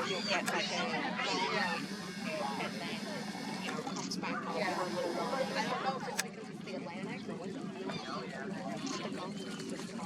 You'll get like comes back off for a little while. I don't know if it's because it's the Atlantic or what. The mountains just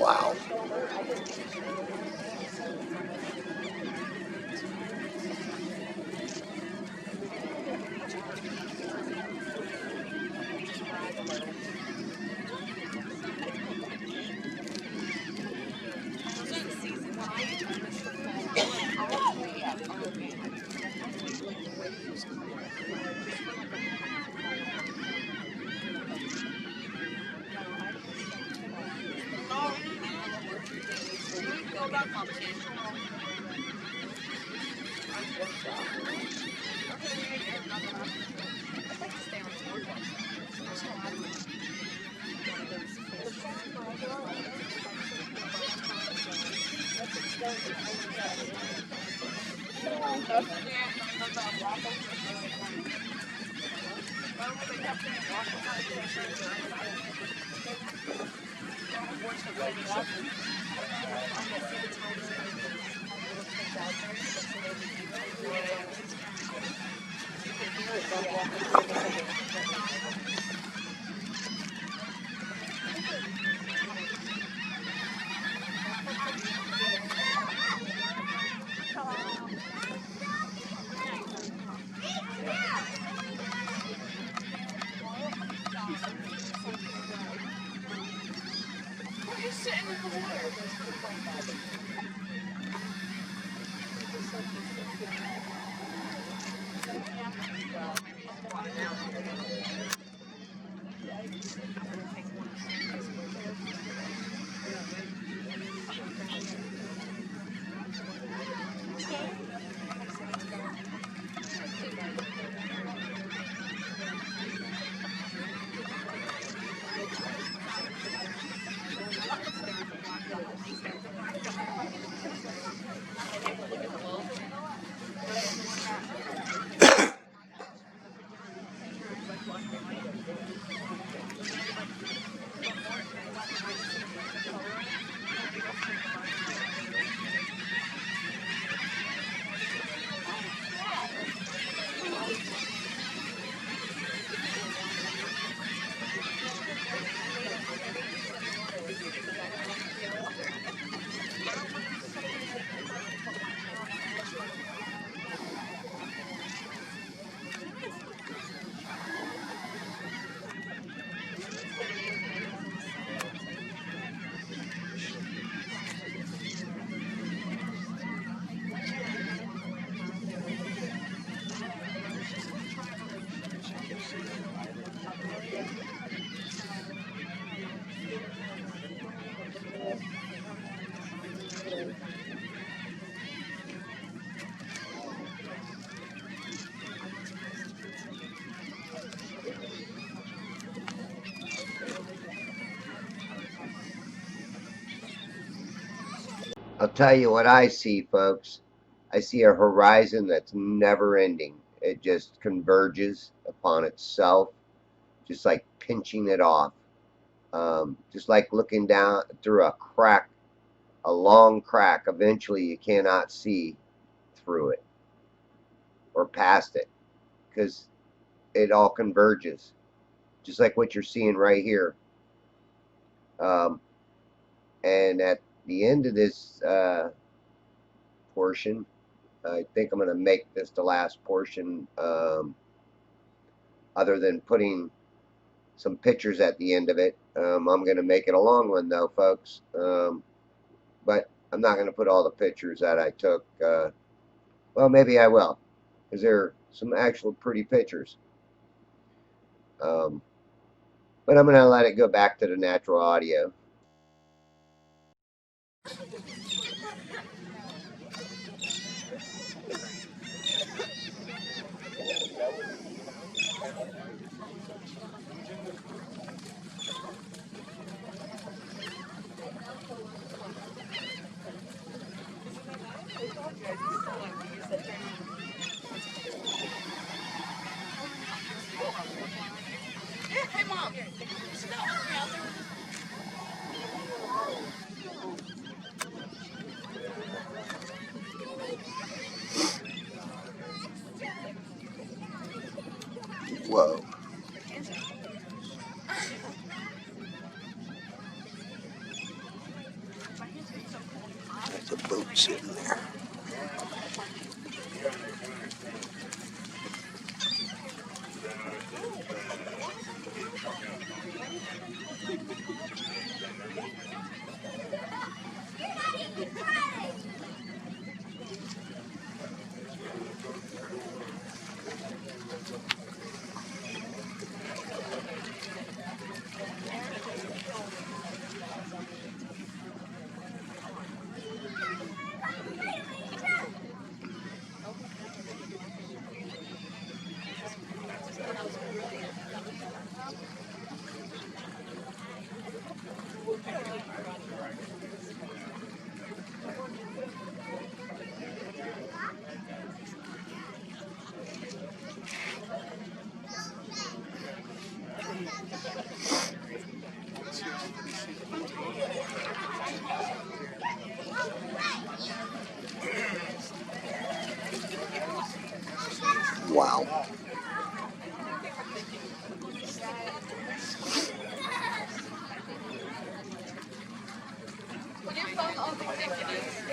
Wow. I'll tell you what I see, folks. I see a horizon that's never ending. It just converges upon itself, just like pinching it off. Just like looking down through a crack, a long crack. Eventually, you cannot see through it or past it because it all converges, just like what you're seeing right here. Um, and at the end of this portion, I think I'm going to make this the last portion, other than putting some pictures at the end of it. I'm going to make it a long one, though, folks. But I'm not going to put all the pictures that I took. Well, maybe I will, because there are some actual pretty pictures. But I'm going to let it go back to the natural audio. Hey, Mom. She's not hungry out there. Whoa. sitting there. Wow. Would your phone open executives?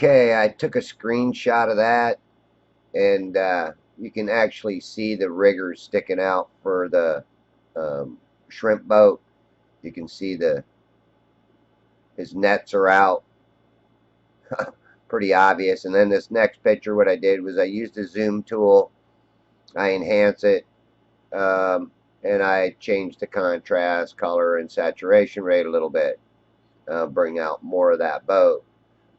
Okay, I took a screenshot of that, and you can actually see the riggers sticking out for the shrimp boat. You can see his nets are out. Pretty obvious. And then this next picture, what I did was I used the zoom tool. I enhance it, and I changed the contrast, color, and saturation rate a little bit. Bring out more of that boat.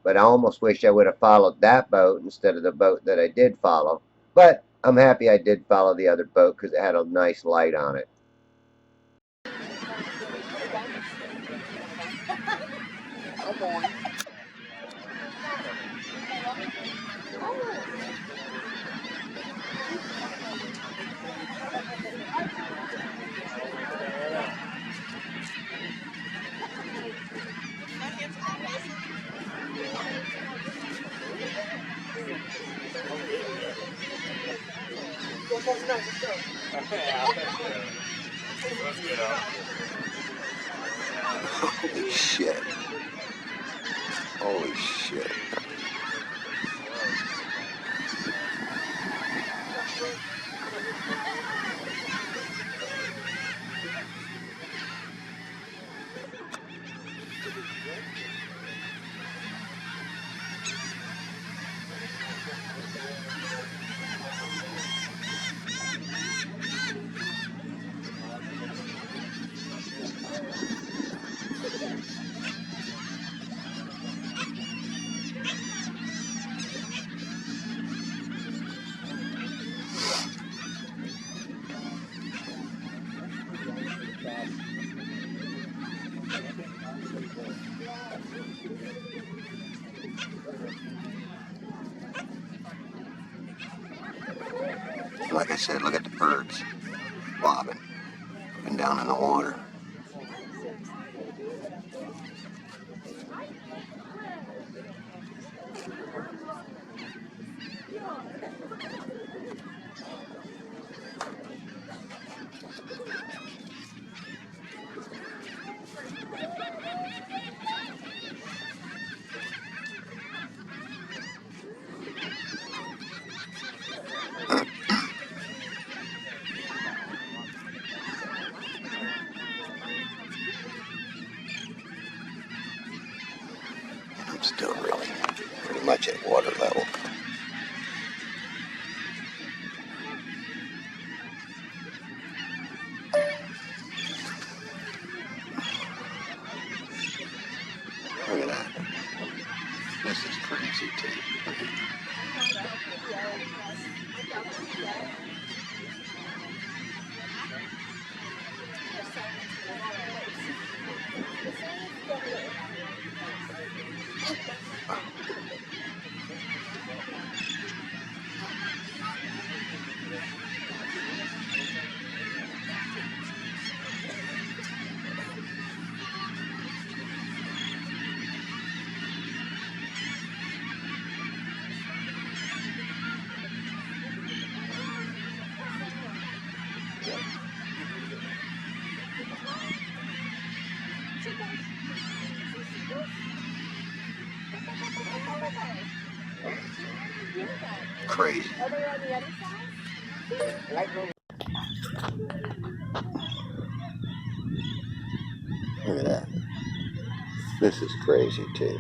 But I almost wish I would have followed that boat instead of the boat that I did follow. But I'm happy I did follow the other boat because it had a nice light on it. Oh boy. Holy shit. Holy shit. Like I said, look at the birds bobbing up and down in the water. I'm still really pretty much at water level. Look at that. This is crazy too. Crazy. Look at that. This is crazy too.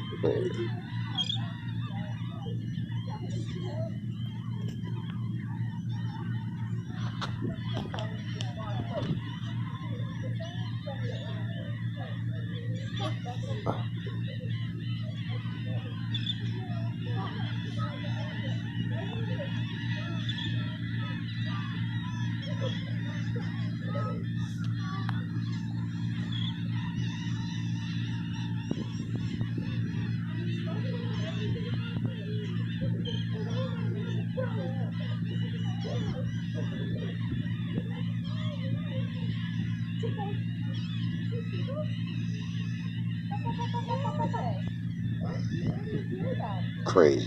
Crazy.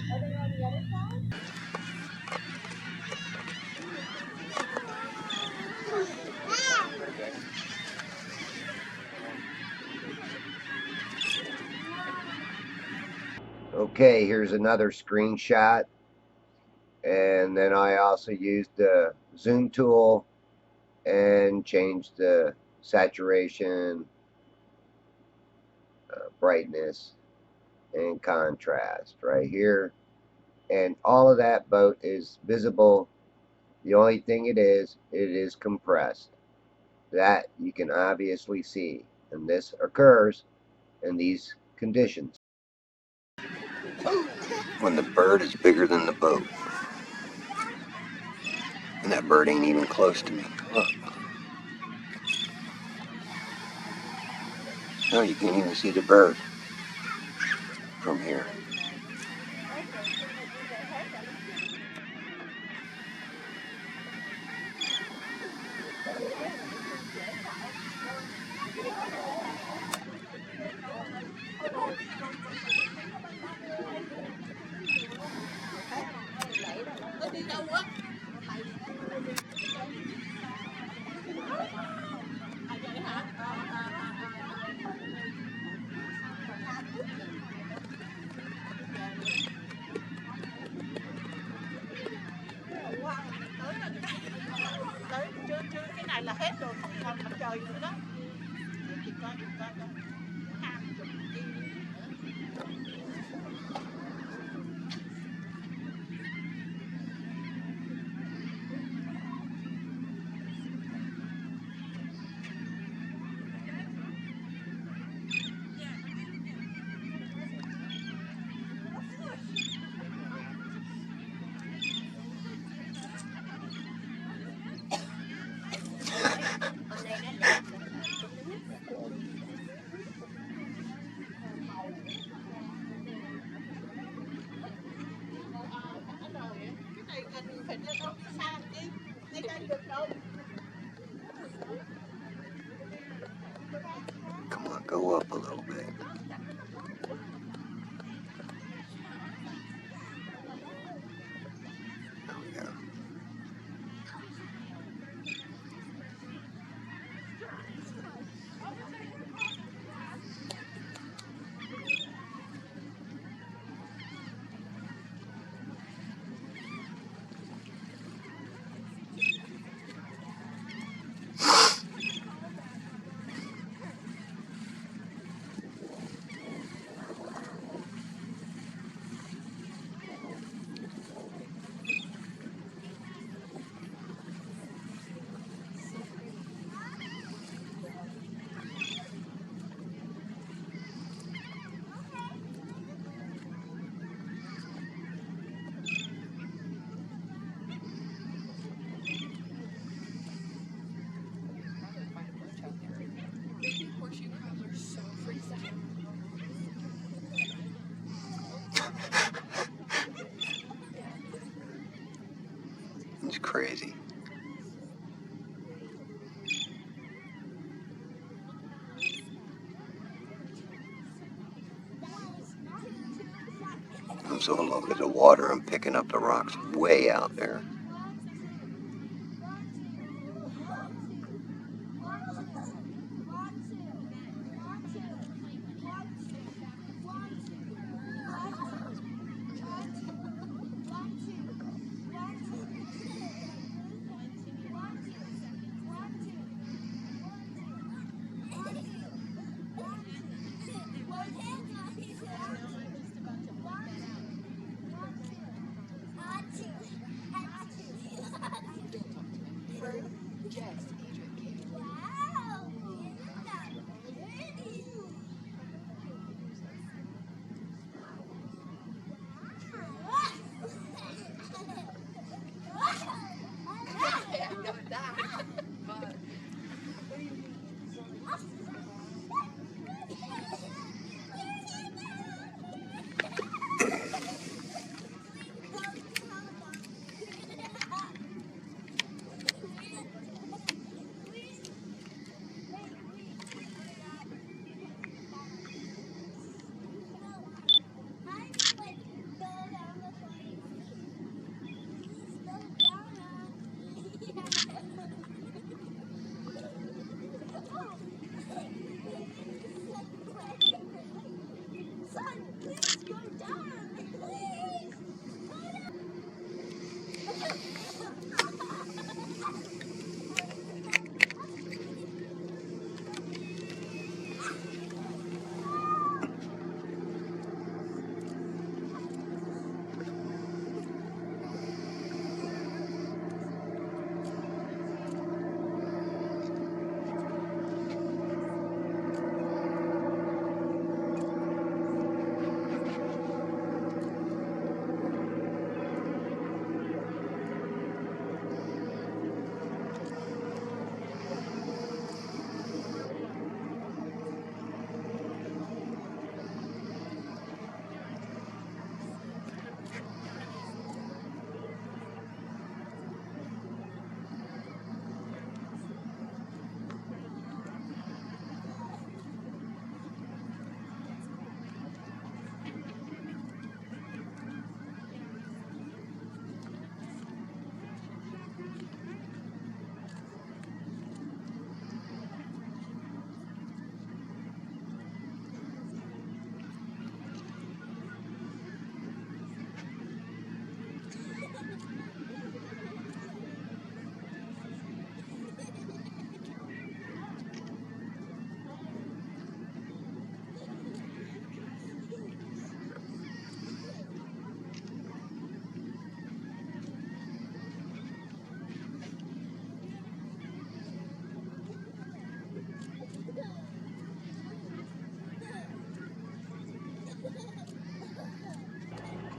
Okay, here's another screenshot. And then I also used the zoom tool and changed the saturation, brightness, and contrast right here. And all of that boat is visible. The only thing it is compressed. That you can obviously see. And this occurs in these conditions. When the bird is bigger than the boat. And that bird ain't even close to me. Look. No, you can't even see the bird from here. Cái này là hết rồi, không còn mặt trời nữa đó. Chỉ có Come on, go up a little bit. There we go. It's crazy. I'm so low to the water, I'm picking up the rocks way out there.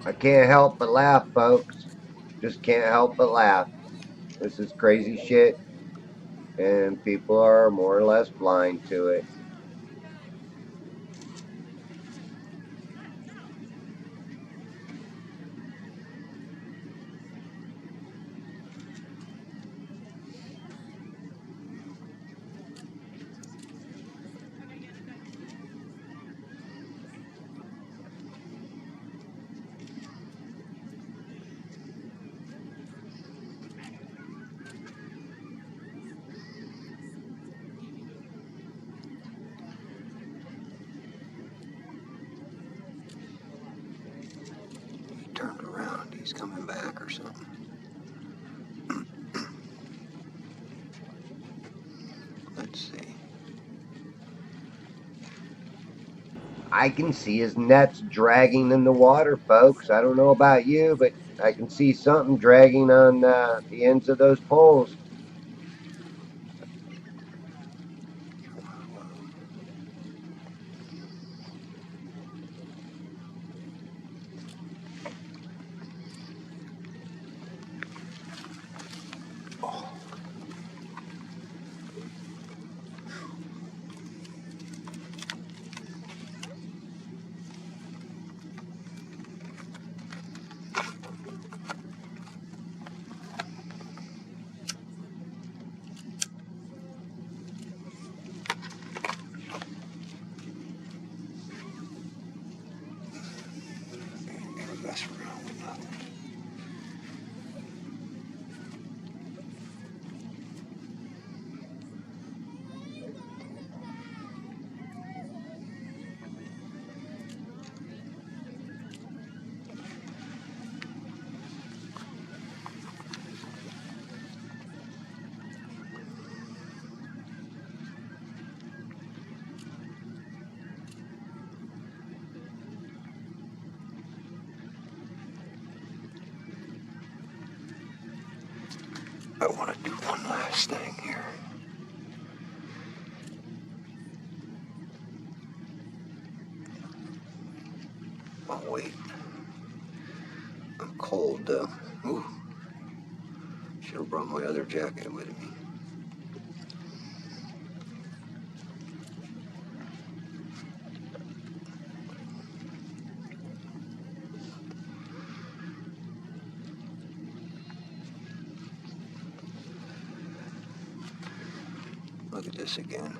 I can't help but laugh, folks. Just can't help but laugh. This is crazy shit, and people are more or less blind to it. He turned around. He's coming back or something. Let's see. I can see his nets dragging in the water, folks. I don't know about you, but I can see something dragging on the ends of those poles. Oh, never mess around with nothing. I want to do one last thing here. Oh, wait. I'm cold, though. Ooh, should have brought my other jacket with me. Look at this again.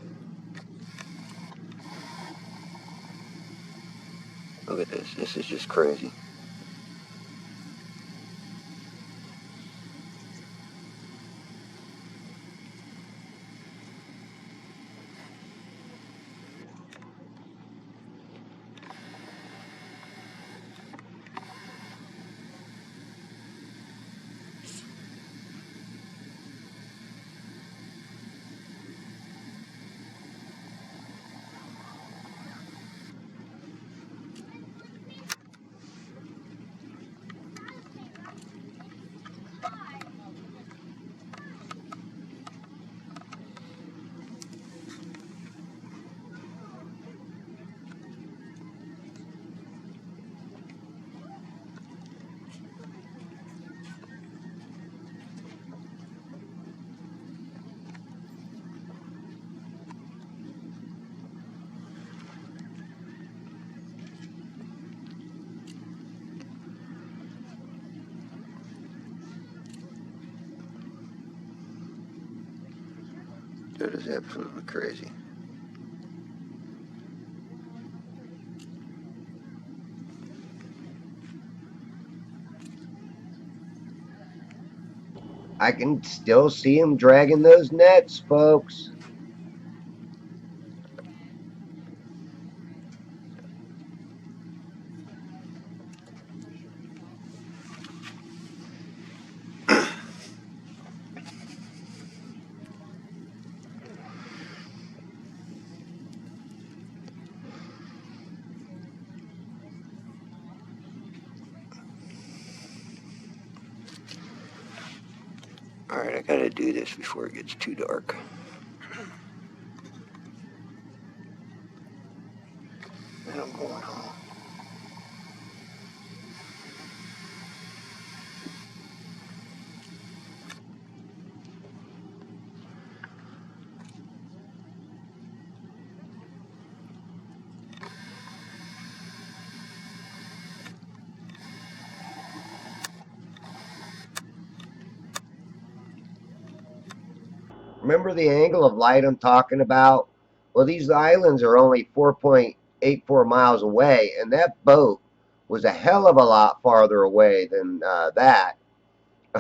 Look at this. This is just crazy. That is absolutely crazy. I can still see him dragging those nets, folks. All right, I gotta do this before it gets too dark. Then I'm going home. Remember the angle of light I'm talking about? Well, these islands are only 4.84 miles away, and that boat was a hell of a lot farther away than that.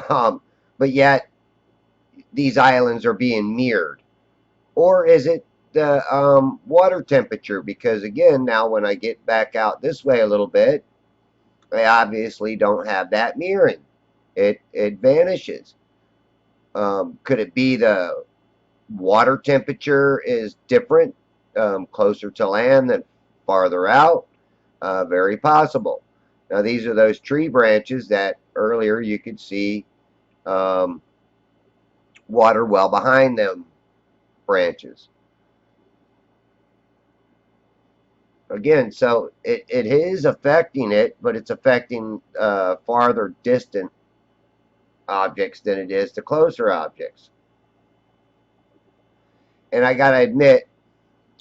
Um, but yet, these islands are being mirrored. Or is it the water temperature? Because again, now when I get back out this way a little bit, I obviously don't have that mirroring. It vanishes. Could it be the water temperature is different, closer to land than farther out? Very possible. Now these are those tree branches that earlier you could see um, water well behind them branches. Again, so it is affecting it, but it's affecting farther distant objects than it is to closer objects. And I got to admit,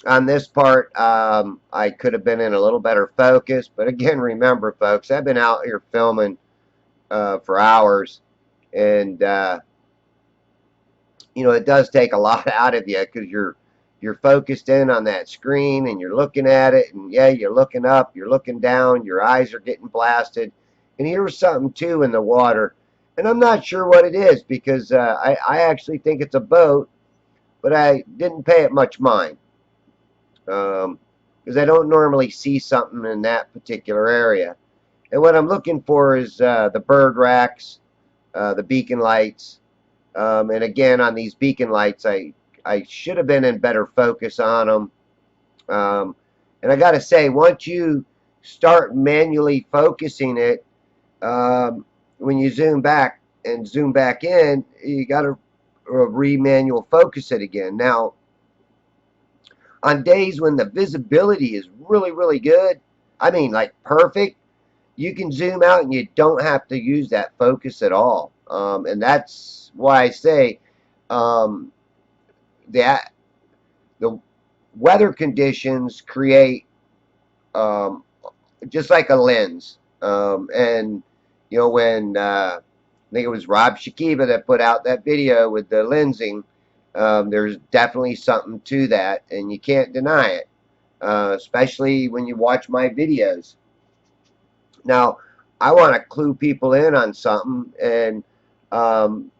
on this part, I could have been in a little better focus. But again, remember, folks, I've been out here filming for hours, and it does take a lot out of you because you're focused in on that screen and you're looking at it, and yeah, you're looking up, you're looking down, your eyes are getting blasted. And here's something too in the water, and I'm not sure what it is because I actually think it's a boat, but I didn't pay it much mind because I don't normally see something in that particular area. And what I'm looking for is the bird racks, the beacon lights. And again, on these beacon lights, I should have been in better focus on them. And I got to say, once you start manually focusing it, when you zoom back and zoom back in, you got to re-manual focus it again. Now, on days when the visibility is really, really good, I mean, like perfect, you can zoom out and you don't have to use that focus at all. And that's why I say um, that the weather conditions create um, just like a lens. And when I think it was Rob Shakiba that put out that video with the lensing, there's definitely something to that, and you can't deny it, especially when you watch my videos. Now, I want to clue people in on something, and um,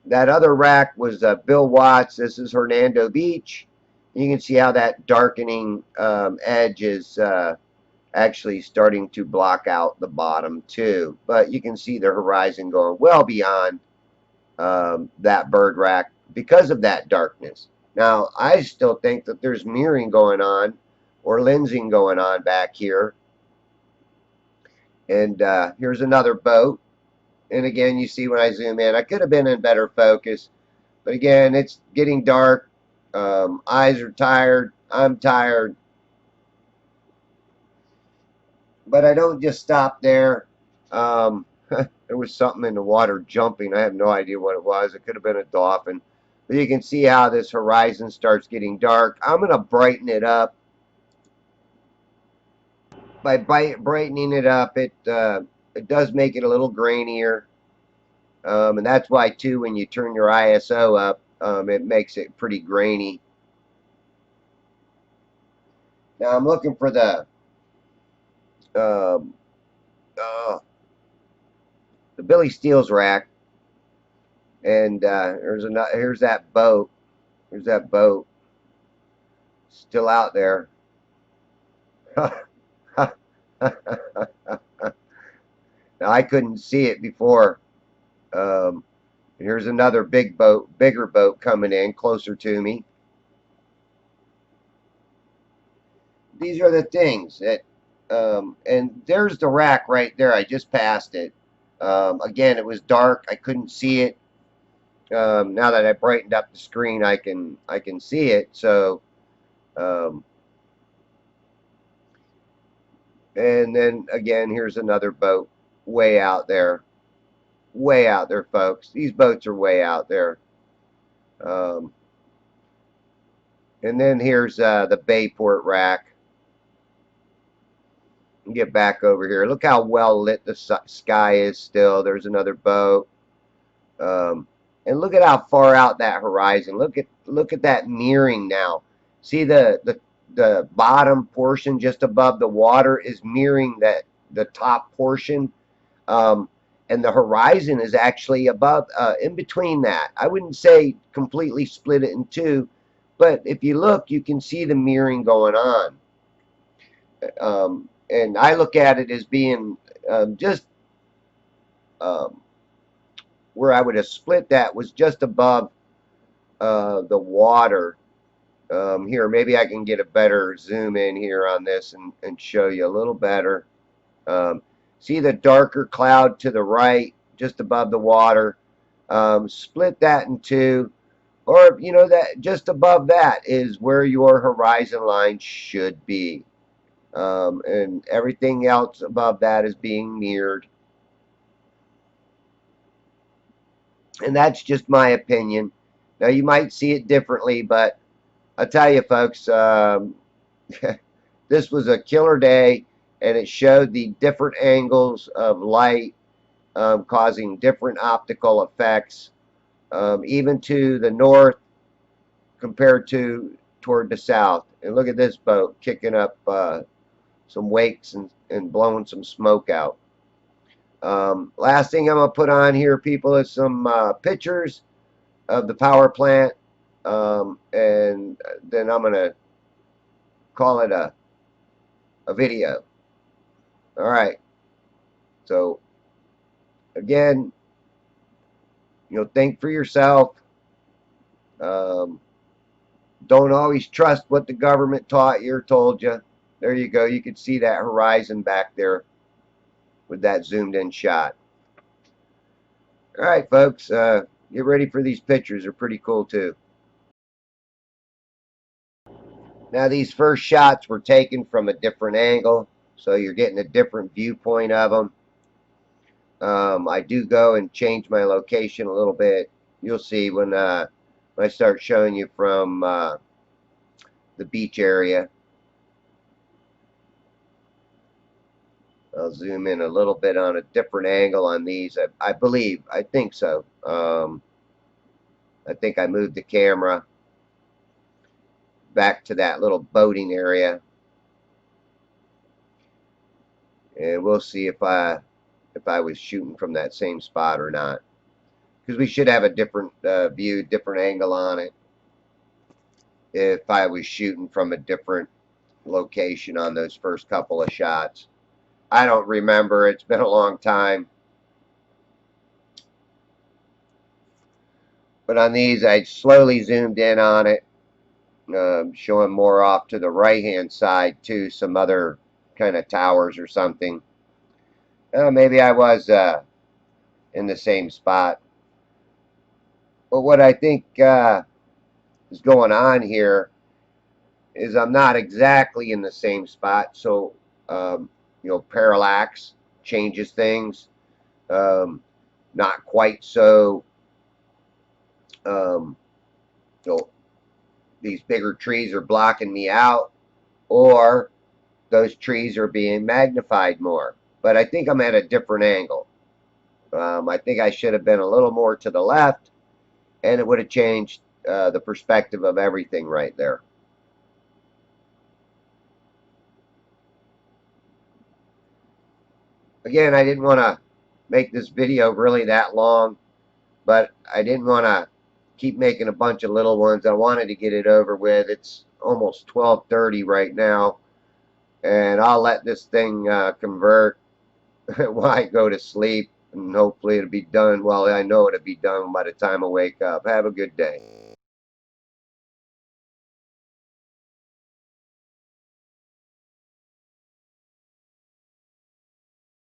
that other rack was Bill Watts. This is Hernando Beach. You can see how that darkening edge is actually starting to block out the bottom too. But you can see the horizon going well beyond that bird rack because of that darkness. Now, I still think that there's mirroring going on or lensing going on back here. And here's another boat. And again, you see when I zoom in, I could have been in better focus. But again, it's getting dark. Eyes are tired. I'm tired. But I don't just stop there. There was something in the water jumping. I have no idea what it was. It could have been a dolphin. But you can see how this horizon starts getting dark. I'm going to brighten it up. By brightening it up, it does make it a little grainier. And that's why, too, when you turn your ISO up, it makes it pretty grainy. Now I'm looking for um, uh, the Billy Steele's rack, and here's that boat. Here's that boat still out there. Now I couldn't see it before. Here's another bigger boat coming in closer to me. These are the things that, and there's the rack right there. I just passed it. Again, it was dark. I couldn't see it. Now that I brightened up the screen, I can see it. So, and then again, here's another boat way out there. Way out there, folks. These boats are way out there. And then here's the Bayport rack. Get back over here. Look how well lit the sky is still. There's another boat. And look at how far out that horizon. Look at that mirroring now. See the bottom portion just above the water is mirroring the top portion, um, and the horizon is actually above, in between that. I wouldn't say completely split it in two, but if you look, you can see the mirroring going on. And I look at it as being just um, where I would have split that was just above the water. Here, maybe I can get a better zoom in here on this and show you a little better. See the darker cloud to the right, just above the water. Split that in two, or you know that just above that is where your horizon line should be, and everything else above that is being mirrored. And that's just my opinion. Now you might see it differently, but I'll tell you, folks, this was a killer day, and it showed the different angles of light causing different optical effects, even to the north compared to toward the south. And look at this boat kicking up some wakes and blowing some smoke out. Last thing I'm going to put on here, people, is some pictures of the power plant, and then I'm going to call it a video. All right. So again, think for yourself. Don't always trust what the government taught you or told you. There you go. You can see that horizon back there with that zoomed in shot. All right, folks, get ready for these pictures. They're pretty cool too. Now these first shots were taken from a different angle, so you're getting a different viewpoint of them. I do go and change my location a little bit. You'll see when I start showing you from the beach area. I'll zoom in a little bit on a different angle on these. I believe, I think so. I think I moved the camera back to that little boating area, and we'll see if I was shooting from that same spot or not, because we should have a different view, different angle on it if I was shooting from a different location on those first couple of shots. I don't remember. It's been a long time. But on these, I slowly zoomed in on it, showing more off to the right-hand side too, some other kind of towers or something. Maybe I was in the same spot. But what I think is going on here is I'm not exactly in the same spot. So, parallax changes things. Not quite so. These bigger trees are blocking me out, or those trees are being magnified more. But I think I'm at a different angle. I think I should have been a little more to the left, and it would have changed the perspective of everything right there. Again, I didn't want to make this video really that long, but I didn't want to keep making a bunch of little ones. I wanted to get it over with. It's almost 12:30 right now, and I'll let this thing convert while I go to sleep, and hopefully it'll be done. Well, I know it'll be done by the time I wake up. Have a good day.